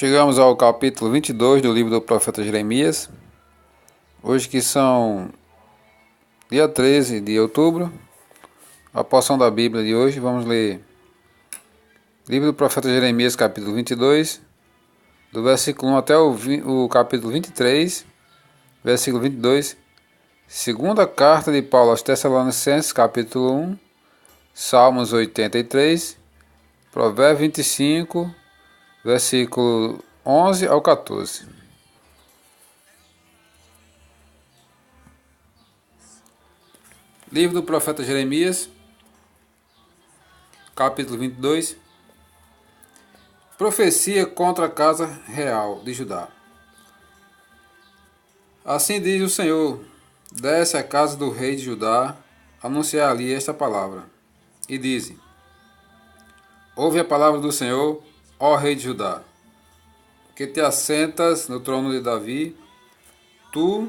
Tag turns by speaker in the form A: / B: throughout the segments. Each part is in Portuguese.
A: Chegamos ao capítulo 22 do livro do profeta Jeremias. Hoje que são dia 13 de outubro, a porção da Bíblia de hoje, vamos ler livro do profeta Jeremias, capítulo 22, do versículo 1 até o capítulo 23, versículo 22, segunda carta de Paulo aos Tessalonicenses, capítulo 1, Salmos 83, Provérbios 25, versículo 11 ao 14. Livro do profeta Jeremias, capítulo 22. Profecia contra a casa real de Judá. Assim diz o Senhor: desce à casa do rei de Judá, anunciar ali esta palavra. E dize: ouve a palavra do Senhor, ó rei de Judá, que te assentas no trono de Davi, tu,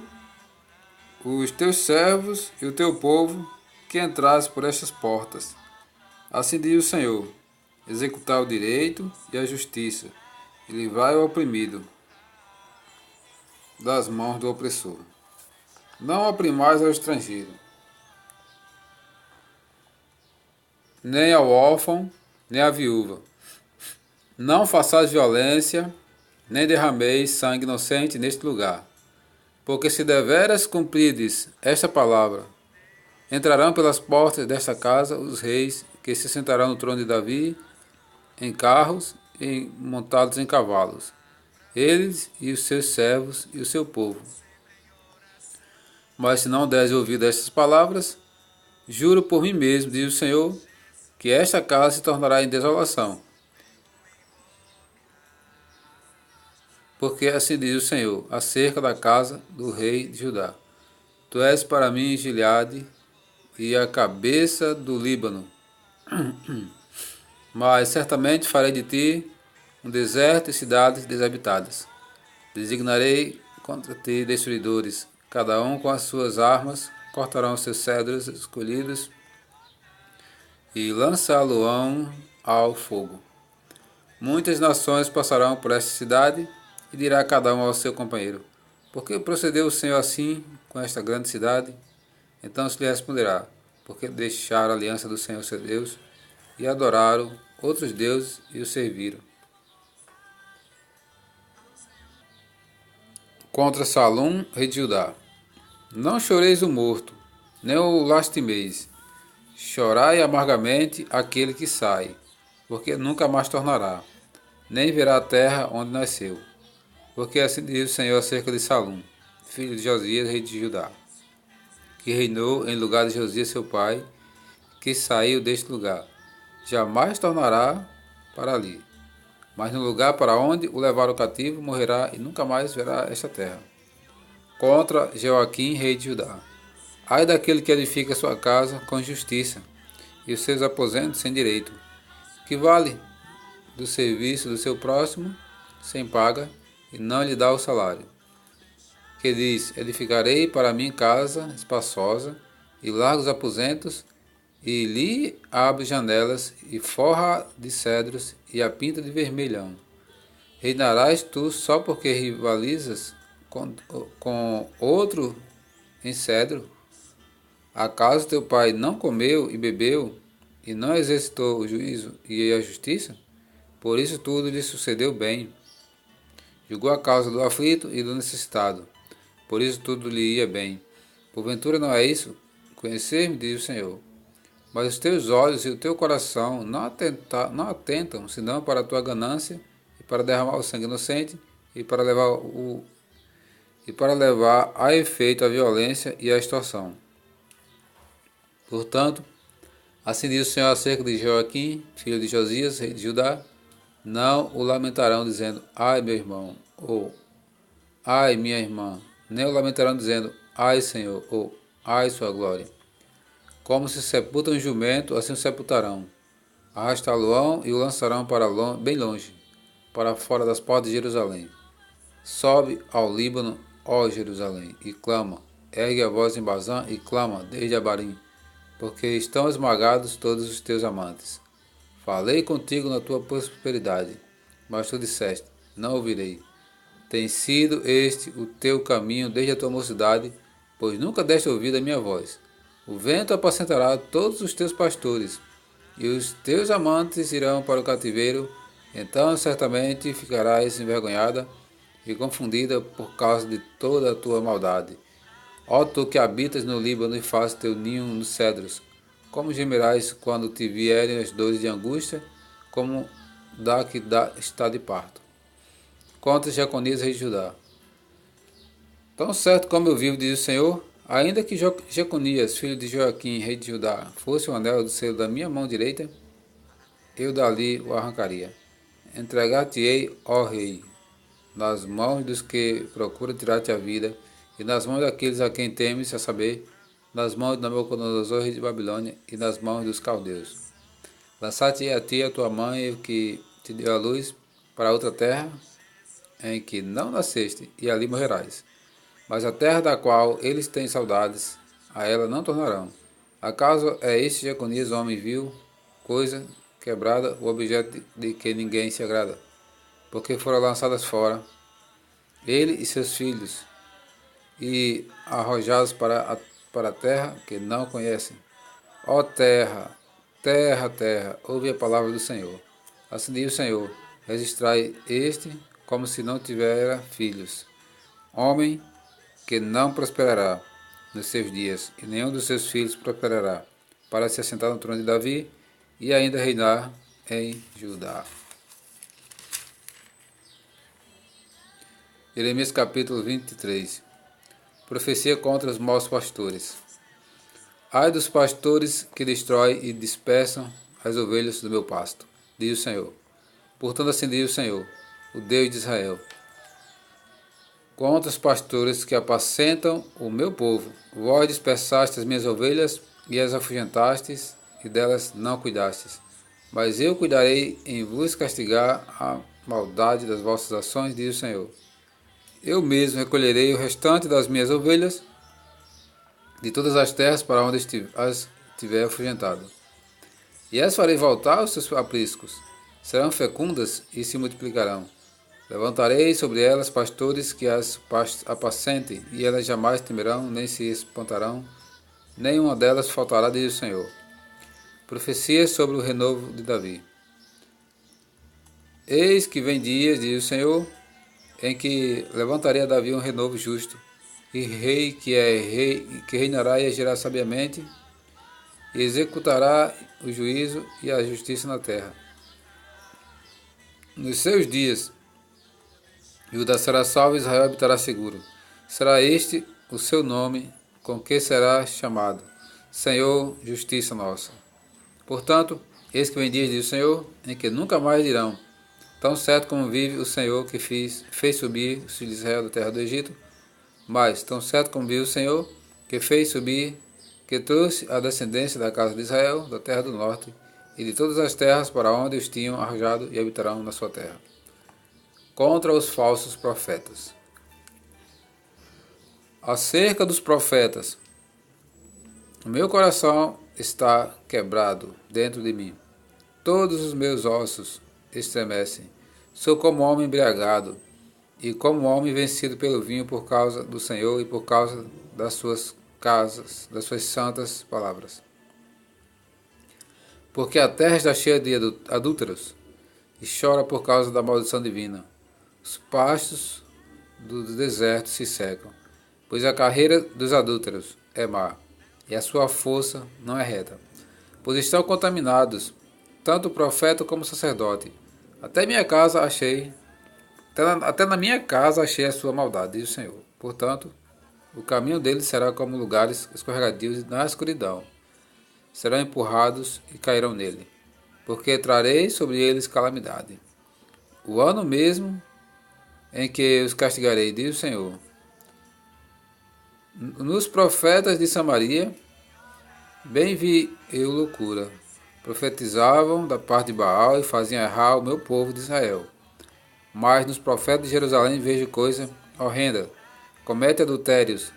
A: os teus servos e o teu povo, que entrais por estas portas. Assim diz o Senhor: executai o direito e a justiça, e livrai o oprimido das mãos do opressor. Não oprimais ao estrangeiro, nem ao órfão, nem à viúva. Não façais violência, nem derrameis sangue inocente neste lugar. Porque se deveras cumprides esta palavra, entrarão pelas portas desta casa os reis que se sentarão no trono de Davi, em carros e montados em cavalos, eles e os seus servos e o seu povo. Mas se não deres ouvido a estas palavras, juro por mim mesmo, diz o Senhor, que esta casa se tornará em desolação. Porque assim diz o Senhor, acerca da casa do rei de Judá: tu és para mim Gileade e a cabeça do Líbano. Mas certamente farei de ti um deserto e cidades desabitadas. Designarei contra ti destruidores, cada um com as suas armas, cortarão os seus cedros escolhidos e lançá-lo-ão ao fogo. Muitas nações passarão por esta cidade e dirá cada um ao seu companheiro: por que procedeu o Senhor assim com esta grande cidade? Então se lhe responderá: porque deixaram a aliança do Senhor seu Deus e adoraram outros deuses e o serviram. Contra Salum, rei de Judá. Não choreis o morto, nem o lastimeis. Chorai amargamente aquele que sai, porque nunca mais tornará, nem verá a terra onde nasceu. Porque assim diz o Senhor acerca de Salum, filho de Josias, rei de Judá, que reinou em lugar de Josias seu pai, que saiu deste lugar. Jamais tornará para ali, mas no lugar para onde o levaram cativo morrerá e nunca mais verá esta terra. Contra Joaquim, rei de Judá. Ai daquele que edifica sua casa com justiça e os seus aposentos sem direito, que vale do serviço do seu próximo sem paga e não lhe dá o salário. Que diz: edificarei para mim casa espaçosa e largos aposentos, e lhe abre janelas e forra de cedros e a pinta de vermelhão. Reinarás tu só porque rivalizas com outro em cedro? Acaso teu pai não comeu e bebeu, e não exercitou o juízo e a justiça? Por isso tudo lhe sucedeu bem. Julgou a causa do aflito e do necessitado. Por isso tudo lhe ia bem. Porventura não é isso? Conhecer-me, diz o Senhor. Mas os teus olhos e o teu coração não atentam senão para a tua ganância e para derramar o sangue inocente e para levar a efeito a violência e a extorsão. Portanto, assim diz o Senhor acerca de Joaquim, filho de Josias, rei de Judá: não o lamentarão dizendo: ai meu irmão, ou ai minha irmã, nem o lamentarão dizendo: ai Senhor, ou ai sua glória. Como se sepultam um jumento, assim o sepultarão. Arrastá-lo-ão e o lançarão para bem longe, para fora das portas de Jerusalém. Sobe ao Líbano, ó Jerusalém, e clama. Ergue a voz em Bazã e clama desde Abarim, porque estão esmagados todos os teus amantes. Falei contigo na tua prosperidade, mas tu disseste: não ouvirei. Tem sido este o teu caminho desde a tua mocidade, pois nunca deste ouvido à minha voz. O vento apacentará todos os teus pastores, e os teus amantes irão para o cativeiro, então certamente ficarás envergonhada e confundida por causa de toda a tua maldade. Ó tu que habitas no Líbano e fazes teu ninho nos cedros, como gemerás quando te vierem as dores de angústia, como da que está de parto. Contra Jeconias, rei de Judá. Tão certo como eu vivo, diz o Senhor, ainda que Jeconias, filho de Joaquim, rei de Judá, fosse o anel do selo da minha mão direita, eu dali o arrancaria. Entregar-te-ei, ó rei, nas mãos dos que procuram tirar-te a vida, e nas mãos daqueles a quem temes, a saber, nas mãos de Nabucodonosor, rei de Babilônia, e nas mãos dos caldeus. Lançar-te-ei a ti, a tua mãe, que te deu a luz, para outra terra, em que não nasceste, e ali morrerás. Mas a terra da qual eles têm saudades, a ela não tornarão. Acaso é este Jeconias, homem vil, coisa quebrada, o objeto de que ninguém se agrada? Porque foram lançadas fora, ele e seus filhos, e arrojados para a terra que não conhecem. Ó terra, terra, terra, ouve a palavra do Senhor. Assim diz o Senhor, registrai este como se não tivera filhos. Homem que não prosperará nos seus dias, e nenhum dos seus filhos prosperará, para se assentar no trono de Davi e ainda reinar em Judá. Jeremias capítulo 23. Profecia contra os maus pastores. Ai dos pastores que destroem e dispersam as ovelhas do meu pasto, diz o Senhor. Portanto assim diz o Senhor, o Deus de Israel. Contra os pastores que apacentam o meu povo, vós dispersaste as minhas ovelhas e as afugentastes, e delas não cuidastes. Mas eu cuidarei em vos castigar a maldade das vossas ações, diz o Senhor. Eu mesmo recolherei o restante das minhas ovelhas de todas as terras para onde as tiver afugentado. E as farei voltar aos seus apriscos, serão fecundas e se multiplicarão. Levantarei sobre elas pastores que as apacentem, e elas jamais temerão, nem se espantarão, nenhuma delas faltará, diz o Senhor. Profecia sobre o renovo de Davi. Eis que vem dias, diz o Senhor, em que levantarei a Davi um renovo justo, e rei que reinará e agirá sabiamente, e executará o juízo e a justiça na terra. Nos seus dias, Judá será salvo e Israel habitará seguro. Será este o seu nome, com que será chamado: Senhor, justiça nossa. Portanto, eis que vem dias, diz o Senhor, em que nunca mais dirão: tão certo como vive o Senhor que fez subir os filhos de Israel da terra do Egito, mas tão certo como vive o Senhor que fez subir, que trouxe a descendência da casa de Israel, da terra do norte, e de todas as terras para onde os tinham arrojado, e habitarão na sua terra. Contra os falsos profetas. Acerca dos profetas, o meu coração está quebrado dentro de mim. Todos os meus ossos estremecem. Sou como homem embriagado, e como homem vencido pelo vinho por causa do Senhor e por causa das suas das suas santas palavras. Porque a terra está cheia de adúlteros, e chora por causa da maldição divina. Os pastos do deserto se secam, pois a carreira dos adúlteros é má, e a sua força não é reta. Pois estão contaminados, tanto o profeta como o sacerdote. Até na minha casa achei a sua maldade, diz o Senhor. Portanto, o caminho deles será como lugares escorregadios na escuridão. Serão empurrados e cairão nele, porque trarei sobre eles calamidade. O ano mesmo em que os castigarei, diz o Senhor. Nos profetas de Samaria, bem vi eu loucura. Profetizavam da parte de Baal e faziam errar o meu povo de Israel. Mas nos profetas de Jerusalém vejo coisa horrenda. Cometem adultérios,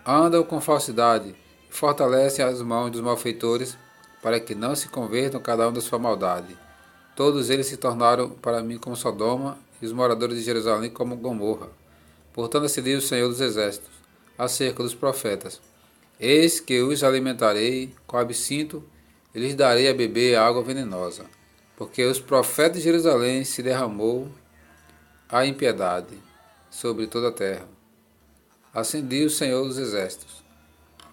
A: andam com falsidade, e fortalecem as mãos dos malfeitores, para que não se convertam cada um da sua maldade. Todos eles se tornaram para mim como Sodoma e os moradores de Jerusalém como Gomorra. Portanto, assim diz o Senhor dos Exércitos, acerca dos profetas: Eis que os alimentarei com absinto e lhes darei a beber água venenosa, porque os profetas de Jerusalém se derramou a impiedade sobre toda a terra. Assim diz o Senhor dos Exércitos: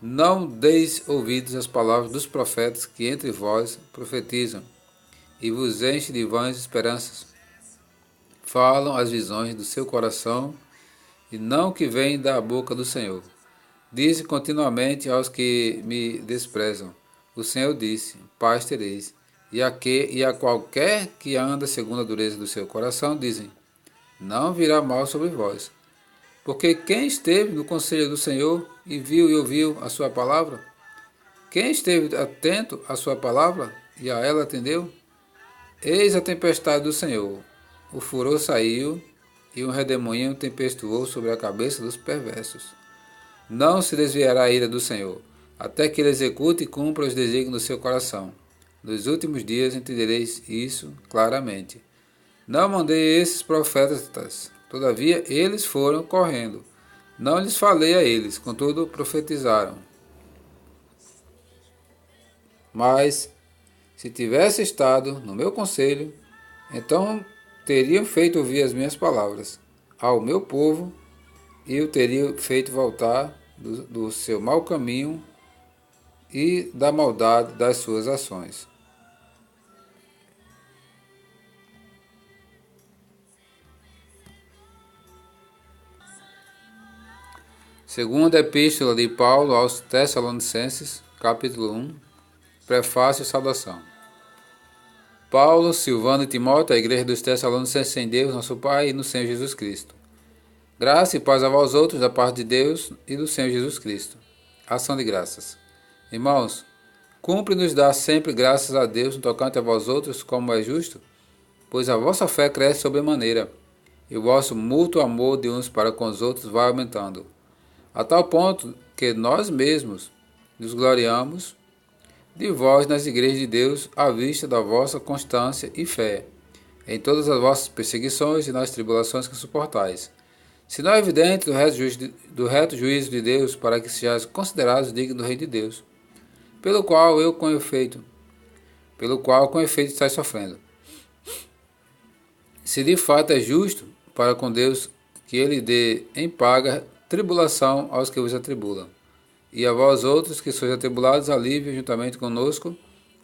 A: Não deis ouvidos às palavras dos profetas que entre vós profetizam, e vos enche de vãs esperanças. Falam as visões do seu coração, e não que vêm da boca do Senhor. Dizem continuamente aos que me desprezam: O Senhor disse, paz tereis. E a qualquer que anda segundo a dureza do seu coração, dizem: Não virá mal sobre vós. Porque quem esteve no conselho do Senhor e viu e ouviu a sua palavra? Quem esteve atento à sua palavra e a ela atendeu? Eis a tempestade do Senhor. O furor saiu e um redemoinho tempestuou sobre a cabeça dos perversos. Não se desviará a ira do Senhor, até que ele execute e cumpra os desígnios do seu coração. Nos últimos dias entendereis isso claramente. Não mandei esses profetas, todavia eles foram correndo. Não lhes falei a eles, contudo profetizaram. Mas, se tivesse estado no meu conselho, então teriam feito ouvir as minhas palavras ao meu povo e o teriam feito voltar do seu mau caminho e da maldade das suas ações. Segunda Epístola de Paulo aos Tessalonicenses, capítulo 1, prefácio e saudação. Paulo, Silvano e Timóteo, a igreja dos Tessalonicenses em Deus, nosso Pai, e no Senhor Jesus Cristo. Graça e paz a vós outros da parte de Deus e do Senhor Jesus Cristo. Ação de graças. Irmãos, cumpre-nos dar sempre graças a Deus no tocante a vós outros, como é justo, pois a vossa fé cresce sobremaneira, e o vosso mútuo amor de uns para com os outros vai aumentando, a tal ponto que nós mesmos nos gloriamos de vós nas igrejas de Deus à vista da vossa constância e fé, em todas as vossas perseguições e nas tribulações que suportais. Sinal evidente do reto juízo de Deus, para que sejais considerados dignos do reino de Deus, pelo qual com efeito estáis sofrendo. Se de fato é justo para com Deus que ele dê em paga tribulação aos que vos atribulam, e a vós outros que sois atribulados, alívio juntamente conosco,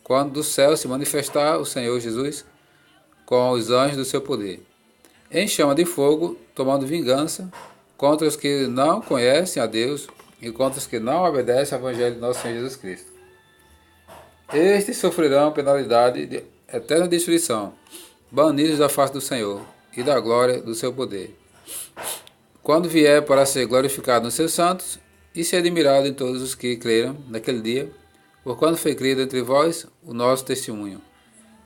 A: quando do céu se manifestar o Senhor Jesus com os anjos do seu poder, em chama de fogo, tomando vingança contra os que não conhecem a Deus e contra os que não obedecem ao Evangelho de nosso Senhor Jesus Cristo. Estes sofrerão penalidade de eterna destruição, banidos da face do Senhor e da glória do seu poder, quando vier para ser glorificado nos seus santos e ser admirado em todos os que creram naquele dia, por quando foi criado entre vós o nosso testemunho.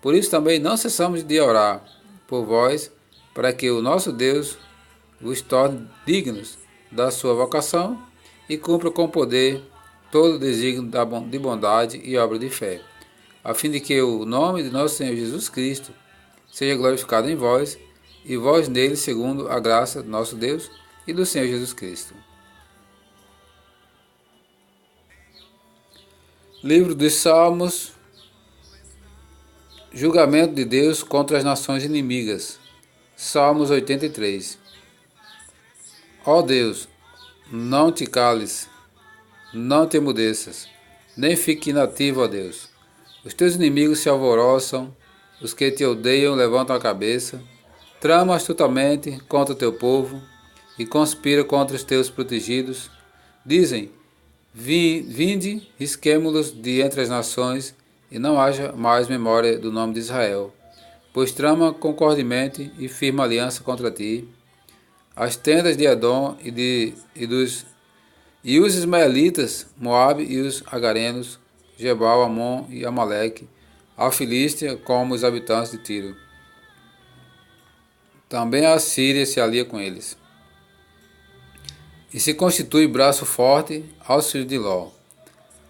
A: Por isso também não cessamos de orar por vós, para que o nosso Deus vos torne dignos da sua vocação e cumpra com poder todo o desígnio de bondade e obra de fé, a fim de que o nome de nosso Senhor Jesus Cristo seja glorificado em vós e vós nele, segundo a graça do nosso Deus e do Senhor Jesus Cristo. Livro dos Salmos. Julgamento de Deus contra as nações inimigas. Salmos 83. Ó Deus, não te cales, não te emudeças, nem fique inativo, ó Deus. Os teus inimigos se alvoroçam, os que te odeiam levantam a cabeça, tramam astutamente contra o teu povo e conspiram contra os teus protegidos. Dizem: Vinde, risquemo-los de entre as nações, e não haja mais memória do nome de Israel, pois trama concordemente e firma aliança contra ti, as tendas de Edom e os ismaelitas, Moabe e os agarenos, Gebal, Amon e Amaleque, a Filístia como os habitantes de Tiro. Também a Síria se alia com eles, e se constitui braço forte aos filhos de Ló.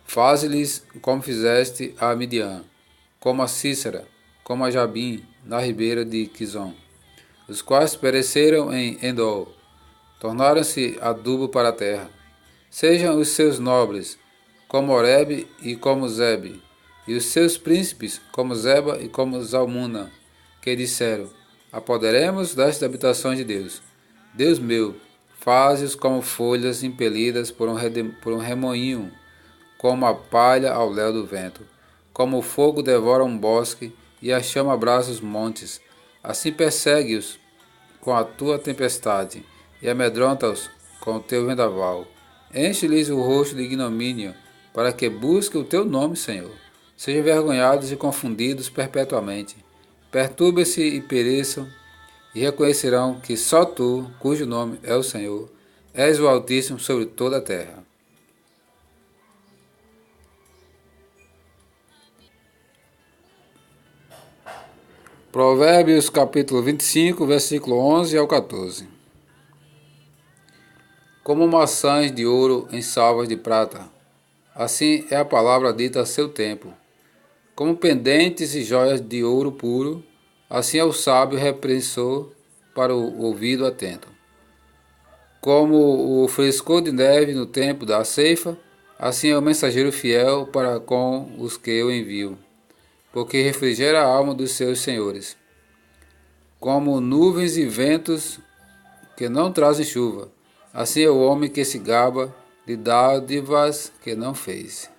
A: Faze-lhes como fizeste a Midian, como a Cícera, como a Jabim, na ribeira de Quizon, os quais pereceram em Endor, tornaram-se adubo para a terra. Sejam os seus nobres, como Oreb e como Zebe, e os seus príncipes, como Zeba e como Zalmuna, que disseram: Apoderemos das habitações de Deus. Deus meu, faze-os como folhas impelidas por um remoinho, como a palha ao léu do vento. Como o fogo devora um bosque e a chama abraça os montes, assim persegue-os com a tua tempestade e amedronta-os com o teu vendaval. Enche-lhes o rosto de ignomínia, para que busquem o teu nome, Senhor. Sejam envergonhados e confundidos perpetuamente. Perturbem-se e pereçam, e reconhecerão que só tu, cujo nome é o Senhor, és o Altíssimo sobre toda a terra. Provérbios capítulo 25, versículo 11 ao 14. Como maçãs de ouro em salvas de prata, assim é a palavra dita a seu tempo. Como pendentes e joias de ouro puro, assim é o sábio repreensor para o ouvido atento. Como o frescor de neve no tempo da ceifa, assim é o mensageiro fiel para com os que eu envio, porque refrigera a alma dos seus senhores. Como nuvens e ventos que não trazem chuva, assim é o homem que se gaba de dádivas que não fez.